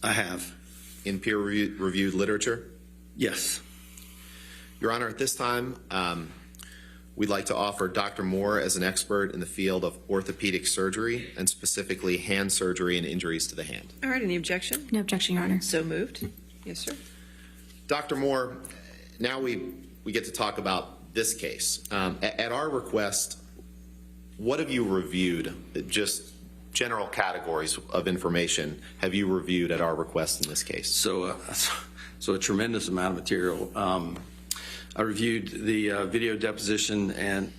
I have. In peer-reviewed literature? Yes. Your Honor, at this time, we'd like to offer Dr. Moore as an expert in the field of orthopedic surgery, and specifically hand surgery and injuries to the hand. All right, any objection? No objection, Your Honor. So moved. Yes, sir. Dr. Moore, now we get to talk about this case. At our request, what have you reviewed, just general categories of information have you reviewed at our request in this case? So a tremendous amount of material. I reviewed the video deposition and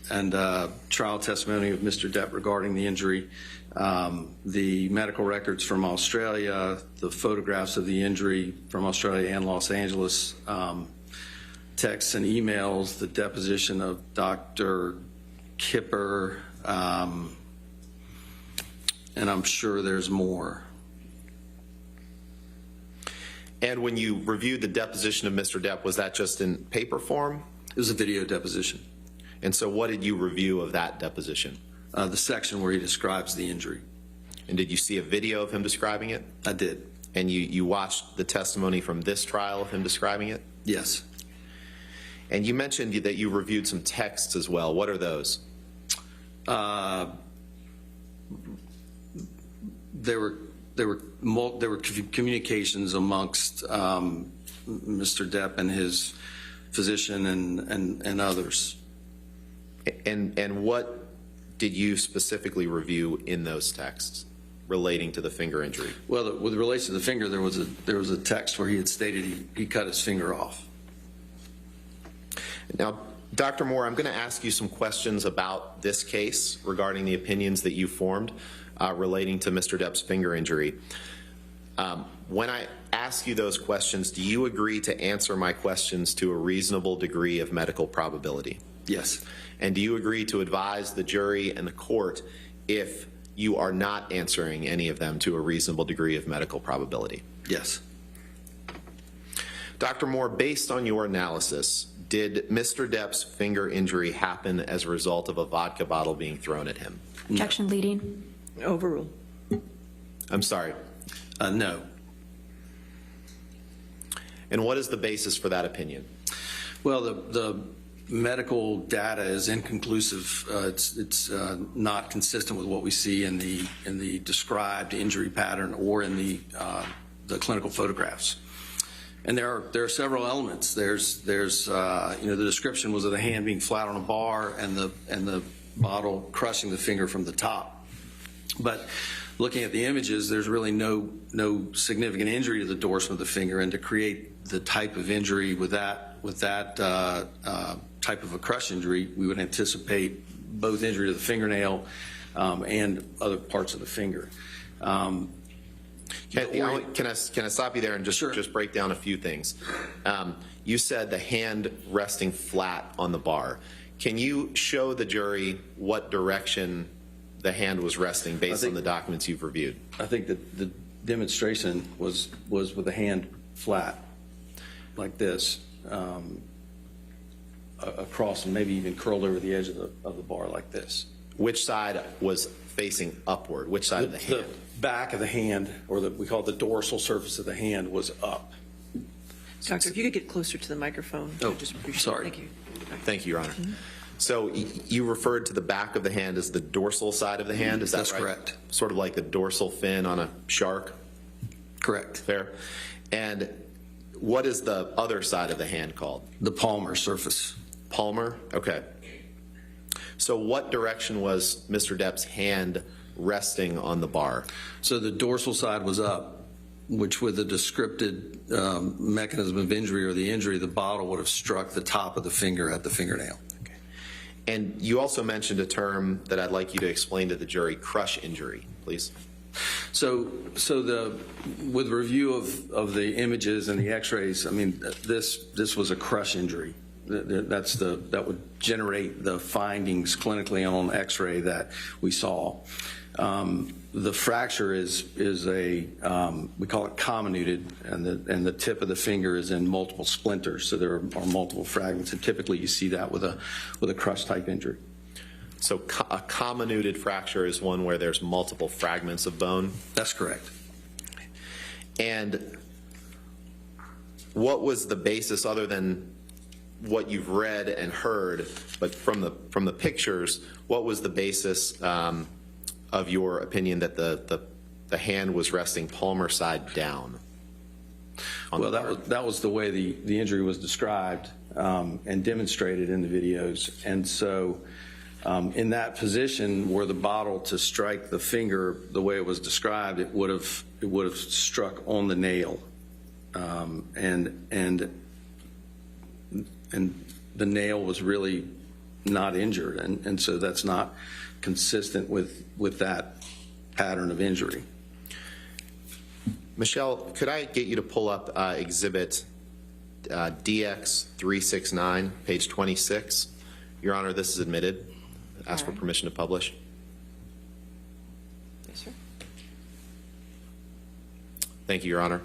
trial testimony of Mr. Depp regarding the injury, the medical records from Australia, the photographs of the injury from Australia and Los Angeles, texts and emails, the deposition of Dr. Kipper, and I'm sure there's more. And when you reviewed the deposition of Mr. Depp, was that just in paper form? It was a video deposition. And so what did you review of that deposition? The section where he describes the injury. And did you see a video of him describing it? I did. And you watched the testimony from this trial of him describing it? Yes. And you mentioned that you reviewed some texts as well. What are those? There were communications amongst Mr. Depp and his physician and others. And what did you specifically review in those texts relating to the finger injury? Well, with relation to the finger, there was a text where he had stated he cut his finger off. Now, Dr. Moore, I'm going to ask you some questions about this case regarding the opinions that you formed relating to Mr. Depp's finger injury. When I ask you those questions, do you agree to answer my questions to a reasonable degree of medical probability? Yes. And do you agree to advise the jury and the court if you are not answering any of them to a reasonable degree of medical probability? Yes. Dr. Moore, based on your analysis, did Mr. Depp's finger injury happen as a result of a vodka bottle being thrown at him? Objection leading. Overruled. I'm sorry. No. And what is the basis for that opinion? Well, the medical data is inconclusive. It's not consistent with what we see in the described injury pattern or in the clinical photographs. And there are several elements. There's the description was of the hand being flat on a bar and the bottle crushing the finger from the top. But looking at the images, there's really no significant injury to the dorsum of the finger, and to create the type of injury with that type of a crush injury, we would anticipate both injury to the fingernail and other parts of the finger. Can I stop you there and just break down a few things? You said the hand resting flat on the bar. Can you show the jury what direction the hand was resting based on the documents you've reviewed? I think that the demonstration was with the hand flat, like this, across and maybe even curled over the edge of the bar like this. Which side was facing upward? Which side of the hand? The back of the hand, or we call it the dorsal surface of the hand, was up. Doctor, if you could get closer to the microphone. Oh, I'd just appreciate sorry. It. Thank you. Thank you, Your Honor. So you referred to the back of the hand as the dorsal side of the hand, is that That's right? correct. Sort of like the dorsal fin on a shark? Correct. Fair. And what is the other side of the hand called? The palmar surface. Palmar? Okay. So what direction was Mr. Depp's hand resting on the bar? So the dorsal side was up, which with the descripted mechanism of injury or the injury, the bottle would have struck the top of the finger at the fingernail. Okay. And you also mentioned a term that I'd like you to explain to the jury, crush injury, please. So with review of the images and the x-rays, I mean, this was a crush injury. That would generate the findings clinically on x-ray that we saw. The fracture is a we call it comminuted, and the tip of the finger is in multiple splinters, so there are multiple fragments, and typically you see that with a crush type injury. So a comminuted fracture is one where there's multiple fragments of bone? That's correct. And what was the basis, other than what you've read and heard, but from the pictures, what was the basis of your opinion that the hand was resting palmar side down? Well, that was the way the injury was described and demonstrated in the videos. And so in that position, were the bottle to strike the finger the way it was described, it would have struck on the nail. And the nail was really not injured, and so that's not consistent with that pattern of injury. Michelle, could I get you to pull up exhibit DX 369, page 26? Your Honor, this is admitted. Ask for permission to publish. Yes, sir. Thank you, Your Honor.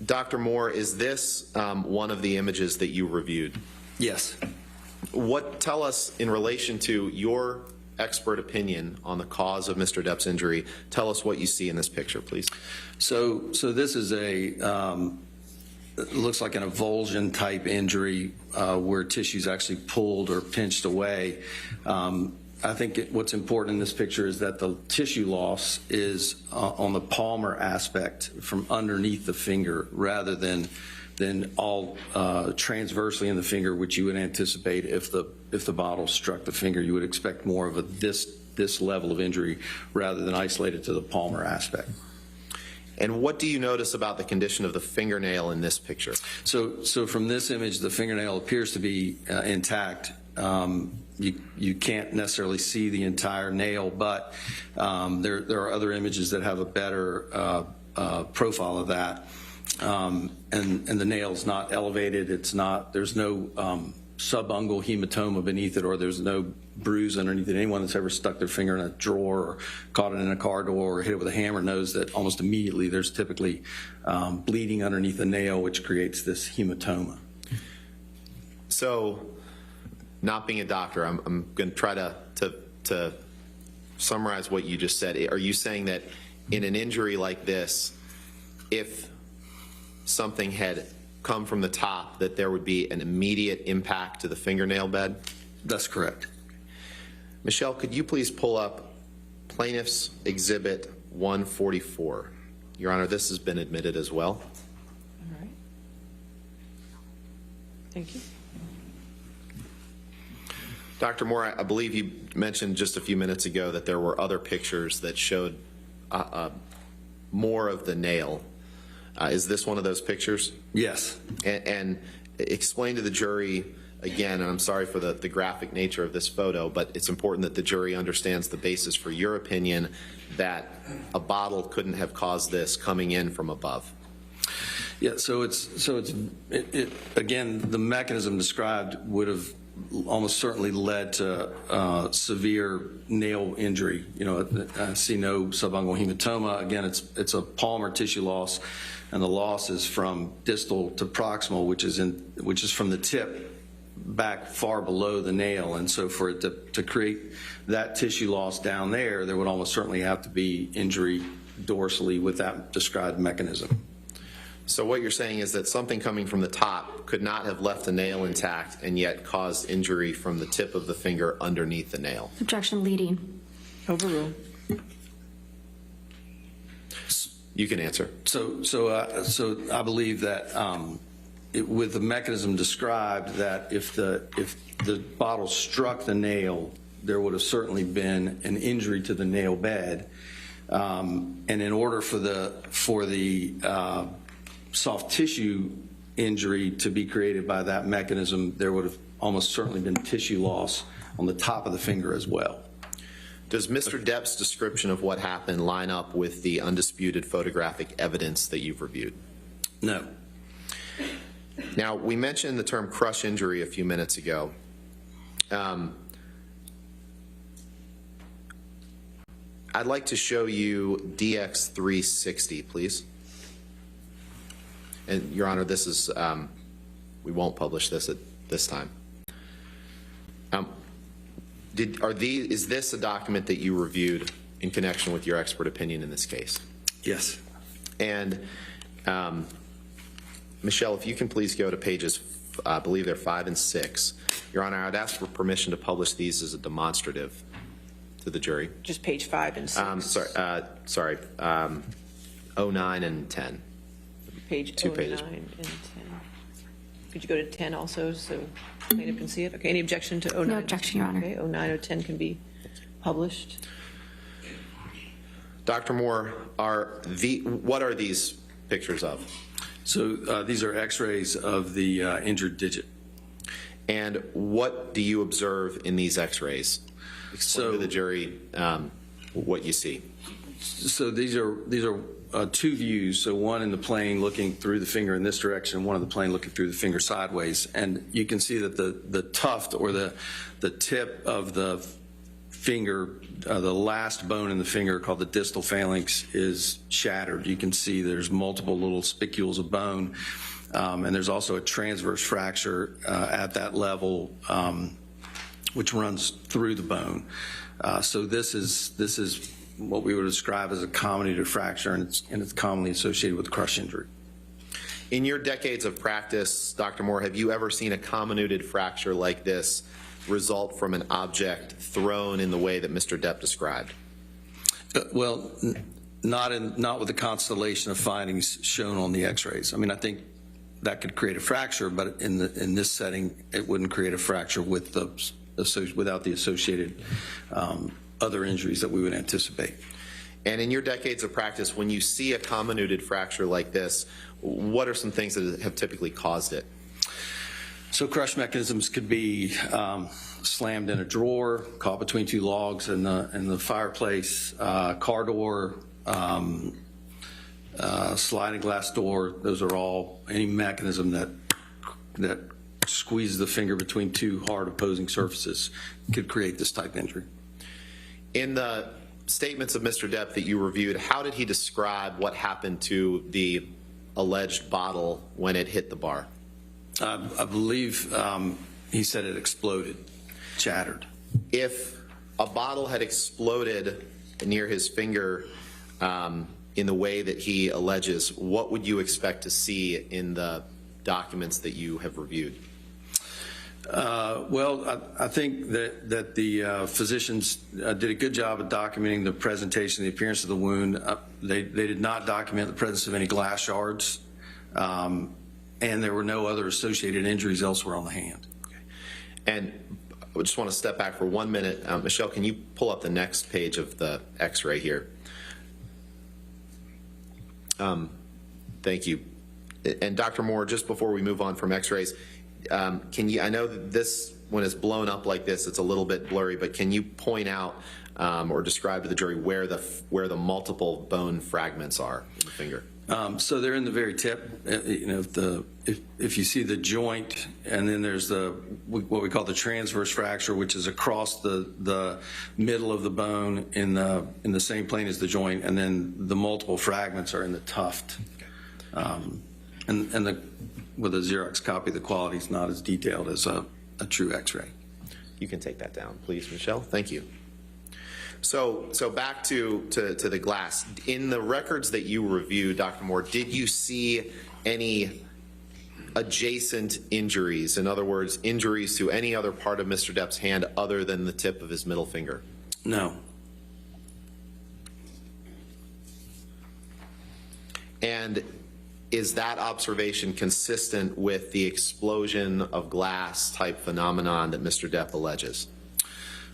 Dr. Moore, is this one of the images that you reviewed? Yes. Tell us, in relation to your expert opinion on the cause of Mr. Depp's injury, tell us what you see in this picture, please. So this is it looks like an avulsion type injury where tissue's actually pulled or pinched away. I think what's important in this picture is that the tissue loss is on the palmar aspect from underneath the finger rather than all transversely in the finger, which you would anticipate if the bottle struck the finger. You would expect more of this level of injury rather than isolated to the palmar aspect. And what do you notice about the condition of the fingernail in this picture? So from this image, the fingernail appears to be intact. You can't necessarily see the entire nail, but there are other images that have a better profile of that. And the nail's not elevated. There's no subungual hematoma beneath it, or there's no bruise underneath it. Anyone that's ever stuck their finger in a drawer or caught it in a car door or hit it with a hammer knows that almost immediately there's typically bleeding underneath the nail, which creates this hematoma. So, not being a doctor, I'm going to try to summarize what you just said. Are you saying that in an injury like this, if something had come from the top, that there would be an immediate impact to the fingernail bed? That's correct. Michelle, could you please pull up Plaintiff's Exhibit 144? Your Honor, this has been admitted as well. All right. Thank you. Dr. Moore, I believe you mentioned just a few minutes ago that there were other pictures that showed more of the nail. Is this one of those pictures? Yes. And explain to the jury, again, and I'm sorry for the graphic nature of this photo, but it's important that the jury understands the basis for your opinion that a bottle couldn't have caused this coming in from above. Yeah, so again, the mechanism described would have almost certainly led to severe nail injury. You know, I see no subungual hematoma. Again, it's a palmar tissue loss, and the loss is from distal to proximal, which is from the tip back far below the nail. And so for it to create that tissue loss down there, there would almost certainly have to be injury dorsally with that described mechanism. So what you're saying is that something coming from the top could not have left the nail intact and yet caused injury from the tip of the finger underneath the nail. Objection leading. Overruled. You can answer. So I believe that with the mechanism described, that if the bottle struck the nail, there would have certainly been an injury to the nail bed, and in order for the soft tissue injury to be created by that mechanism, there would have almost certainly been tissue loss on the top of the finger as well. Does Mr. Depp's description of what happened line up with the undisputed photographic evidence that you've reviewed? No. Now, we mentioned the term crush injury a few minutes ago. I'd like to show you DX 360, please. And, Your Honor, this is, we won't publish this at this time. Is this a document that you reviewed in connection with your expert opinion in this case? Yes. And Michelle, if you can please go to pages, I believe they're 5 and 6. Your Honor, I'd ask for permission to publish these as a demonstrative to the jury. Just page 5 and 6. Sorry, 09 and 10. Page 2 09 pages. and 10. Could you go to 10 also so plaintiff can see it? Okay, any objection to 09? No objection, Your Honor. Okay, 09 or 10 can be published. Dr. Moore, what are these pictures of? So these are x-rays of the injured digit. And what do you observe in these x-rays? Explain to the jury what you see. So these are two views. So one in the plane looking through the finger in this direction, one in the plane looking through the finger sideways. And you can see that the tuft or the tip of the finger, the last bone in the finger called the distal phalanx is shattered. You can see there's multiple little spicules of bone. And there's also a transverse fracture at that level, which runs through the bone. So this is what we would describe as a comminuted fracture, and it's commonly associated with crush injury. In your decades of practice, Dr. Moore, have you ever seen a comminuted fracture like this result from an object thrown in the way that Mr. Depp described? Well, not with the constellation of findings shown on the x-rays. I mean, I think that could create a fracture, but in this setting, it wouldn't create a fracture with without the associated other injuries that we would anticipate. And in your decades of practice, when you see a comminuted fracture like this, what are some things that have typically caused it? So crush mechanisms could be slammed in a drawer, caught between two logs in the fireplace, car door, sliding glass door. Those are all any mechanism that squeezes the finger between two hard opposing surfaces could create this type of injury. In the statements of Mr. Depp that you reviewed, how did he describe what happened to the alleged bottle when it hit the bar? I believe he said it exploded, shattered. If a bottle had exploded near his finger in the way that he alleges, what would you expect to see in the documents that you have reviewed? Well, I think that the physicians did a good job of documenting the presentation, the appearance of the wound. They did not document the presence of any glass shards, and there were no other associated injuries elsewhere on the hand. Okay. And I just want to step back for 1 minute. Michelle, can you pull up the next page of the x-ray here? Thank you. And Dr. Moore, just before we move on from x-rays, I know that this, when it's blown up like this, it's a little bit blurry, but can you point out or describe to the jury where the multiple bone fragments are in the finger? So they're in the very tip. If you see the joint, and then there's what we call the transverse fracture, which is across the middle of the bone in the same plane as the joint, and then the multiple fragments are in the tuft. With a Xerox copy, the quality is not as detailed as a true X-ray. You can take that down, please, Michelle. Thank you. So back to the glass. In the records that you reviewed, Dr. Moore, did you see any adjacent injuries? In other words, injuries to any other part of Mr. Depp's hand other than the tip of his middle finger? No. And is that observation consistent with the explosion of glass type phenomenon that Mr. Depp alleges?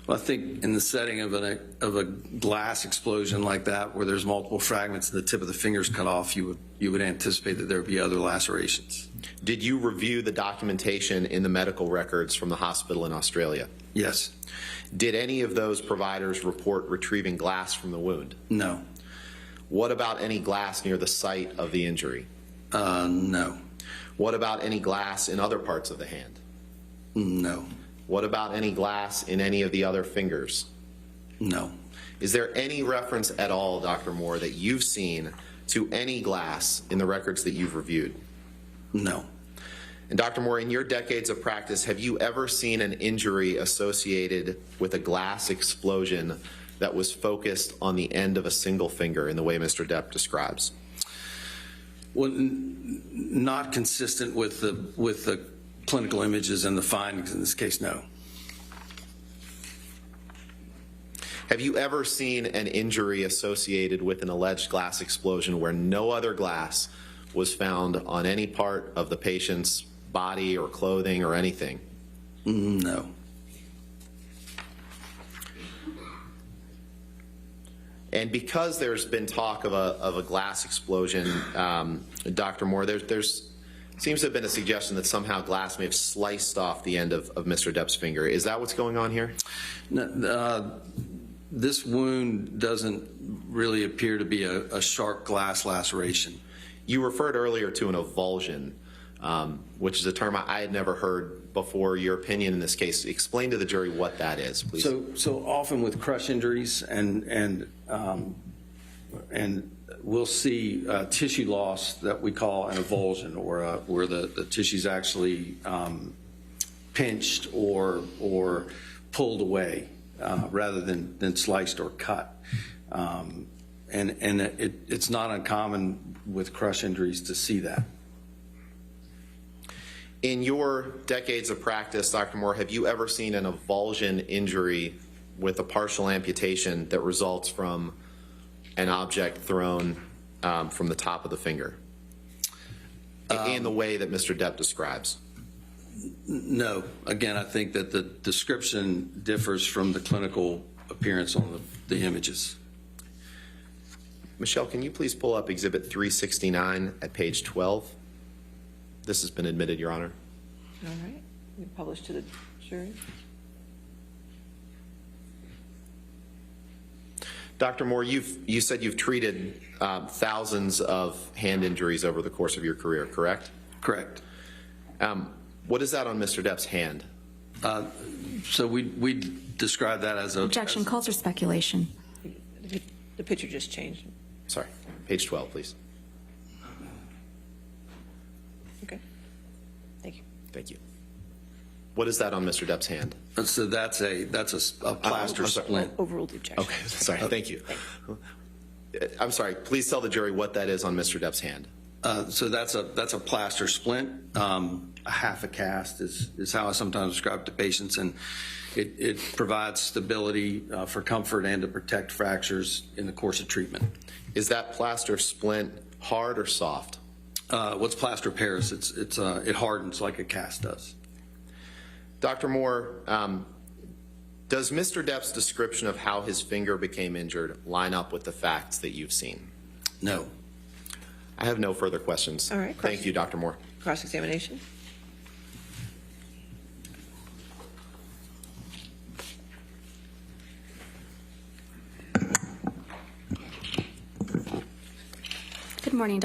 Well, I think in the setting of a glass explosion like that, where there's multiple fragments and the tip of the finger's cut off, you would anticipate that there would be other lacerations. Did you review the documentation in the medical records from the hospital in Australia? Yes. Did any of those providers report retrieving glass from the wound? No. What about any glass near the site of the injury? No. What about any glass in other parts of the hand? No. What about any glass in any of the other fingers? No. Is there any reference at all, Dr. Moore, that you've seen to any glass in the records that you've reviewed? No. And Dr. Moore, in your decades of practice, have you ever seen an injury associated with a glass explosion that was focused on the end of a single finger in the way Mr. Depp describes? Well, not consistent with the clinical images and the findings in this case, no. Have you ever seen an injury associated with an alleged glass explosion where no other glass was found on any part of the patient's body or clothing or anything? No. And because there's been talk of a glass explosion, Dr. Moore, there's seems to have been a suggestion that somehow glass may have sliced off the end of Mr. Depp's finger. Is that what's going on here? No, this wound doesn't really appear to be a sharp glass laceration. You referred earlier to an avulsion, which is a term I had never heard before. Your opinion in this case. Explain to the jury what that is, please. So often with crush injuries and we'll see tissue loss that we call an avulsion, or where the tissue's actually pinched or pulled away rather than sliced or cut. It's not uncommon with crush injuries to see that. In your decades of practice, Dr. Moore, have you ever seen an avulsion injury with a partial amputation that results from an object thrown from the top of the finger in the way that Mr. Depp describes? No. Again, I think that the description differs from the clinical appearance on the images. Michelle, can you please pull up Exhibit 369 at page 12? This has been admitted, Your Honor. All right. We publish to the jury. Dr. Moore, you said you've treated thousands of hand injuries over the course of your career, correct? Correct. What is that on Mr. Depp's hand? So we describe that as a... Objection. Calls for speculation. The picture just changed. Sorry, page 12, please. Okay. Thank you. Thank you. What is that on Mr. Depp's hand? So that's a plaster I'm sorry. splint. Overruled the objection. Okay, sorry, thank you. I'm sorry, please tell the jury what that is on Mr. Depp's hand. So that's a plaster splint. A half a cast is how I sometimes describe it to patients, and it provides stability for comfort and to protect fractures in the course of treatment. Is that plaster splint hard or soft? What's plaster Paris? It hardens like a cast does. Dr. Moore, does Mr. Depp's description of how his finger became injured line up with the facts that you've seen? No. I have no further questions. All right. Thank you, Dr. Moore. Cross-examination. Good morning, Dr.